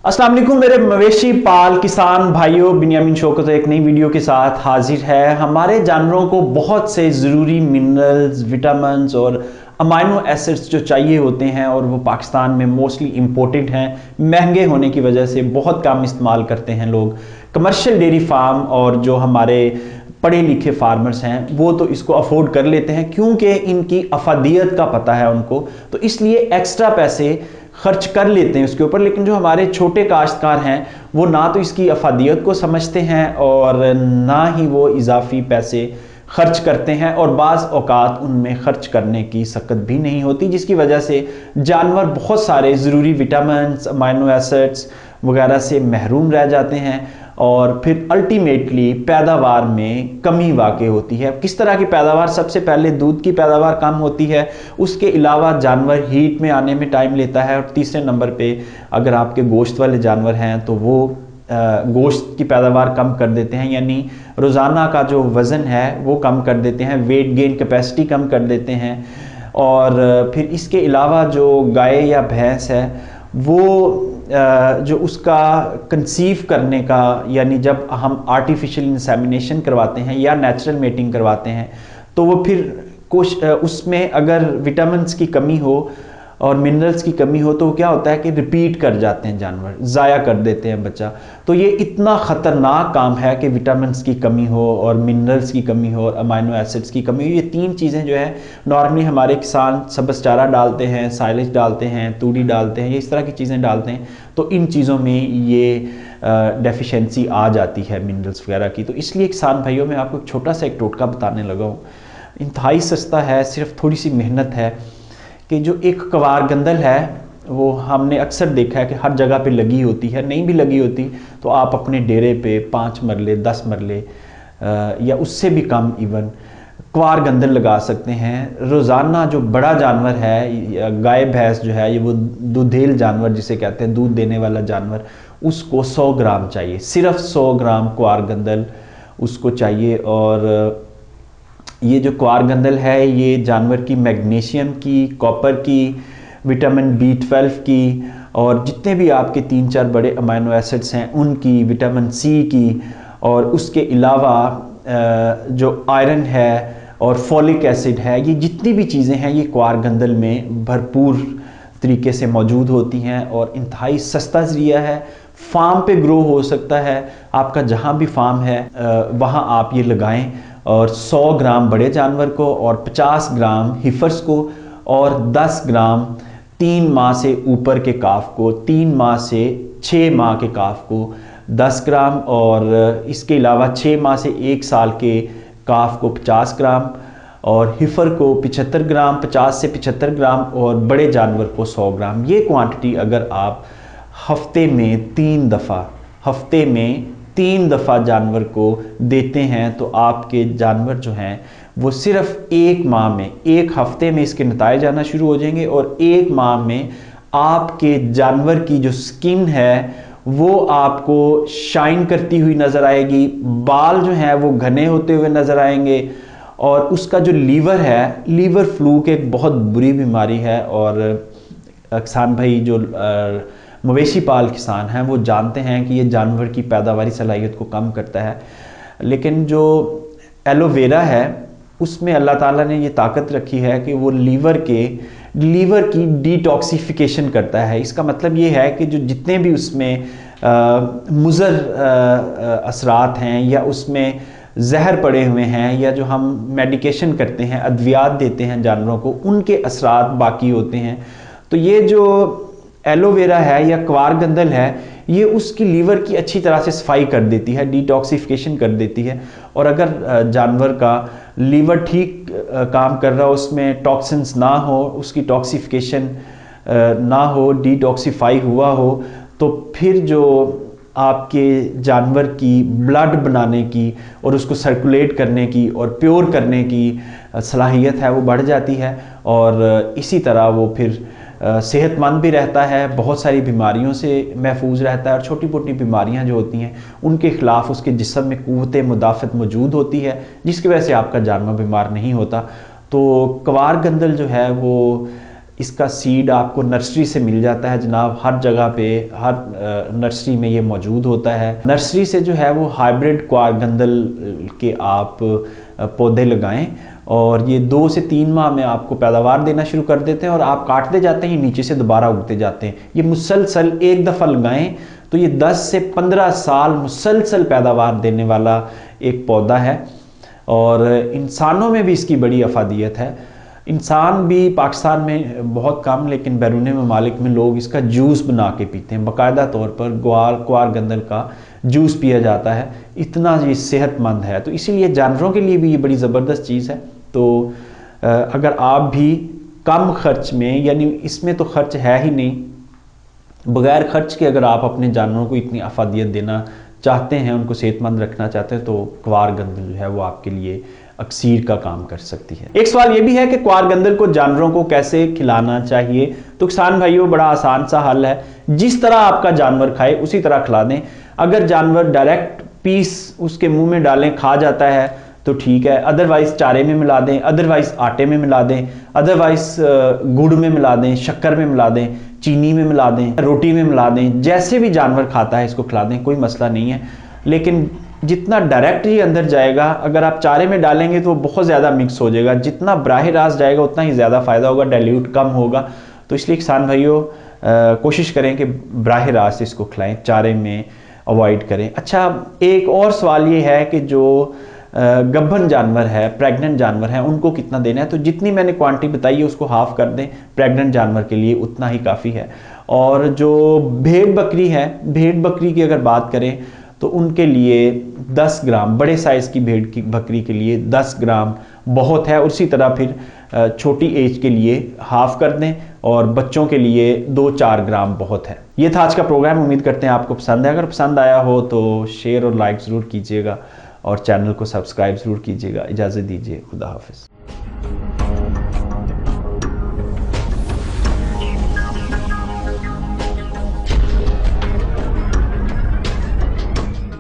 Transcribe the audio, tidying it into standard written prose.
अस्सलाम वालेकुम मेरे मवेशी पाल किसान भाइयों, बिन्यामीन शौकत एक नई वीडियो के साथ हाजिर है। हमारे जानवरों को बहुत से ज़रूरी मिनरल्स, विटामिन्स और अमाइनो एसिड्स जो चाहिए होते हैं और वो पाकिस्तान में मोस्टली इम्पोर्टेड हैं। महंगे होने की वजह से बहुत कम इस्तेमाल करते हैं लोग। कमर्शियल डेयरी फार्म और जो हमारे पढ़े लिखे फार्मर्स हैं वो तो इसको अफोर्ड कर लेते हैं क्योंकि इनकी अफादियत का पता है उनको, तो इसलिए एक्स्ट्रा पैसे खर्च कर लेते हैं उसके ऊपर। लेकिन जो हमारे छोटे काश्तकार हैं वो ना तो इसकी अफादियत को समझते हैं और ना ही वो इजाफी पैसे खर्च करते हैं और बाज़ औकात उनमें खर्च करने की सकत भी नहीं होती, जिसकी वजह से जानवर बहुत सारे ज़रूरी विटामिन्स, अमाइनो एसिड्स वगैरह से महरूम रह जाते हैं और फिर अल्टीमेटली पैदावार में कमी वाक़ई होती है। किस तरह की पैदावार? सबसे पहले दूध की पैदावार कम होती है, उसके अलावा जानवर हीट में आने में टाइम लेता है और तीसरे नंबर पे अगर आपके गोश्त वाले जानवर हैं तो वो गोश्त की पैदावार कम कर देते हैं, यानी रोज़ाना का जो वज़न है वो कम कर देते हैं, वेट गेन कैपेसिटी कम कर देते हैं। और फिर इसके अलावा जो गाय या भैंस है वो जो उसका कंसीव करने का, यानी जब हम आर्टिफिशियल इंसेमिनेशन करवाते हैं या नेचुरल मेटिंग करवाते हैं तो वो फिर कुछ उसमें अगर विटामिन्स की कमी हो और मिनरल्स की कमी हो तो क्या होता है कि रिपीट कर जाते हैं, जानवर ज़ाया कर देते हैं बच्चा। तो ये इतना ख़तरनाक काम है कि विटामिन्स की कमी हो और मिनरल्स की कमी हो और अमाइनो एसिड्स की कमी हो। ये तीन चीज़ें जो है नॉर्मली हमारे किसान सब्ज़ चारा डालते हैं, साइलेज डालते हैं, तूड़ी डालते हैं, ये इस तरह की चीज़ें डालते हैं, तो इन चीज़ों में ये डेफिशिएंसी आ जाती है मिनरल्स वगैरह की। तो इसलिए किसान भाइयों में आपको एक छोटा सा एक टोटका बताने लगा हूँ, इंतहाई सस्ता है, सिर्फ थोड़ी सी मेहनत है। कि जो एक कवार गंदल है वो हमने अक्सर देखा है कि हर जगह पे लगी होती है, नहीं भी लगी होती तो आप अपने डेरे पे 5 मरले 10 मरले या उससे भी कम इवन क्वार गंदल लगा सकते हैं। रोज़ाना जो बड़ा जानवर है, गाय भैंस जो है, ये वो दूधेल जानवर जिसे कहते हैं, दूध देने वाला जानवर, उसको 100 ग्राम चाहिए, सिर्फ 100 ग्राम क्वार गंदल उसको चाहिए। और ये जो क्वार गंदल है ये जानवर की मैग्नीशियम की, कॉपर की, विटामिन B12 की और जितने भी आपके 3-4 बड़े अमाइनो एसिड्स हैं उनकी, विटामिन C की, और उसके अलावा जो आयरन है और फॉलिक एसिड है, ये जितनी भी चीज़ें हैं ये क्वार गंदल में भरपूर तरीके से मौजूद होती हैं और इंतहाई सस्ता ज़रिया है। फार्म पे ग्रो हो सकता है, आपका जहाँ भी फार्म है वहाँ आप ये लगाएं और 100 ग्राम बड़े जानवर को और 50 ग्राम हिफर्स को और 10 ग्राम 3 माह से ऊपर के काफ को, 3 माह से 6 माह के काफ को 10 ग्राम और इसके अलावा 6 माह से 1 साल के काफ को 50 ग्राम और हिफर को 75 ग्राम, 50 से 75 ग्राम और बड़े जानवर को 100 ग्राम। ये क्वांटिटी अगर आप हफ्ते में 3 दफ़ा जानवर को देते हैं तो आपके जानवर जो हैं वो सिर्फ 1 माह में, 1 हफ्ते में इसके नताइज आना शुरू हो जाएंगे और 1 माह में आपके जानवर की जो स्किन है वो आपको शाइन करती हुई नज़र आएगी, बाल जो हैं वो घने होते हुए नज़र आएंगे और उसका जो लीवर है, लीवर फ्लूक एक बहुत बुरी बीमारी है। और किसान भाई जो मवेशी पाल किसान हैं वो जानते हैं कि ये जानवर की पैदावारी सलाहियत को कम करता है। लेकिन जो एलोवेरा है उसमें अल्लाह ताला ने ये ताकत रखी है कि वो लीवर की डिटॉक्सिफिकेशन करता है। इसका मतलब ये है कि जो जितने भी उसमें मुज़र असरात हैं या उसमें जहर पड़े हुए हैं या जो हम मेडिकेशन करते हैं, अद्वियात देते हैं जानवरों को, उनके असरात बाकी होते हैं। तो ये जो एलोवेरा है या क्वार गंदल है ये उसकी लीवर की अच्छी तरह से सफाई कर देती है, डिटॉक्सिफिकेशन कर देती है। और अगर जानवर का लीवर ठीक काम कर रहा हो, उसमें टॉक्सिन्स ना हो, उसकी टॉक्सिफिकेशन ना हो, डिटॉक्सिफाई हुआ हो, तो फिर जो आपके जानवर की ब्लड बनाने की और उसको सर्कुलेट करने की और प्योर करने की सलाहियत है वो बढ़ जाती है और इसी तरह वो फिर सेहतमंद भी रहता है, बहुत सारी बीमारियों से महफूज रहता है और छोटी मोटी बीमारियां जो होती हैं उनके ख़िलाफ़ उसके जिस्म में क़ुव्वत मुदाफ़त मौजूद होती है, जिसकी वजह से आपका जानवर बीमार नहीं होता। तो क्वार गंदल जो है वो इसका सीड आपको नर्सरी से मिल जाता है जनाब, हर जगह पे, हर नर्सरी में ये मौजूद होता है। नर्सरी से जो है वो हाइब्रिड क्वारगंदल के आप पौधे लगाएं और ये 2 से 3 माह में आपको पैदावार देना शुरू कर देते हैं और आप काटते जाते हैं, ये नीचे से दोबारा उगते जाते हैं। ये मुसलसल एक दफ़ा लगाएं तो ये 10 से 15 साल मुसलसल पैदावार देने वाला एक पौधा है और इंसानों में भी इसकी बड़ी अफादियत है। इंसान भी पाकिस्तान में बहुत कम, लेकिन बैरून ममालिक में लोग इसका जूस बना के पीते हैं। बाकायदा तौर पर क्वारगंदल का जूस पिया जाता है, इतना ये सेहतमंद है। तो इसीलिए जानवरों के लिए भी ये बड़ी ज़बरदस्त चीज़ है। तो अगर आप भी कम खर्च में, यानी इसमें तो खर्च है ही नहीं, बगैर खर्च के अगर आप अपने जानवरों को इतनी अफादियत देना चाहते हैं, उनको सेहतमंद रखना चाहते हैं, तो क्वारगंदल जो है वो आपके लिए अक्सीर का काम कर सकती है। एक सवाल ये भी है कि क्वारगंदल को जानवरों को कैसे खिलाना चाहिए। तो किसान भाइयों, बड़ा आसान सा हल है, जिस तरह आपका जानवर खाए उसी तरह खिला दें। अगर जानवर डायरेक्ट पीस उसके मुंह में डालें, खा जाता है तो ठीक है, अदरवाइज चारे में मिला दें, अदरवाइज आटे में मिला दें, अदरवाइज गुड़ में मिला दें, शक्कर में मिला दें, चीनी में मिला दें, रोटी में मिला दें, जैसे भी जानवर खाता है इसको खिला दें, कोई मसला नहीं है। लेकिन जितना डायरेक्ट ही अंदर जाएगा, अगर आप चारे में डालेंगे तो बहुत ज़्यादा मिक्स हो जाएगा, जितना बराह रास्त जाएगा उतना ही ज़्यादा फ़ायदा होगा, डाइल्यूट कम होगा। तो इसलिए किसान भाइयों कोशिश करें कि बराह रास्त इसको खिलाएं, चारे में अवॉइड करें। अच्छा, एक और सवाल ये है कि जो गब्बन जानवर है, प्रेग्नेंट जानवर है, उनको कितना देना है। तो जितनी मैंने क्वांटिटी बताई है उसको हाफ कर दें, प्रेग्नेंट जानवर के लिए उतना ही काफ़ी है। और जो भेड़ बकरी है, भेड़ बकरी की अगर बात करें तो उनके लिए 10 ग्राम, बड़े साइज़ की भेड़ की बकरी के लिए 10 ग्राम बहुत है। उसी तरह फिर छोटी एज के लिए हाफ कर दें और बच्चों के लिए 2-4 ग्राम बहुत है। ये था आज का प्रोग्राम, उम्मीद करते हैं आपको पसंद है। अगर पसंद आया हो तो शेयर और लाइक ज़रूर कीजिएगा और चैनल को सब्सक्राइब ज़रूर कीजिएगा। इजाज़त दीजिए, खुदा हाफिज़।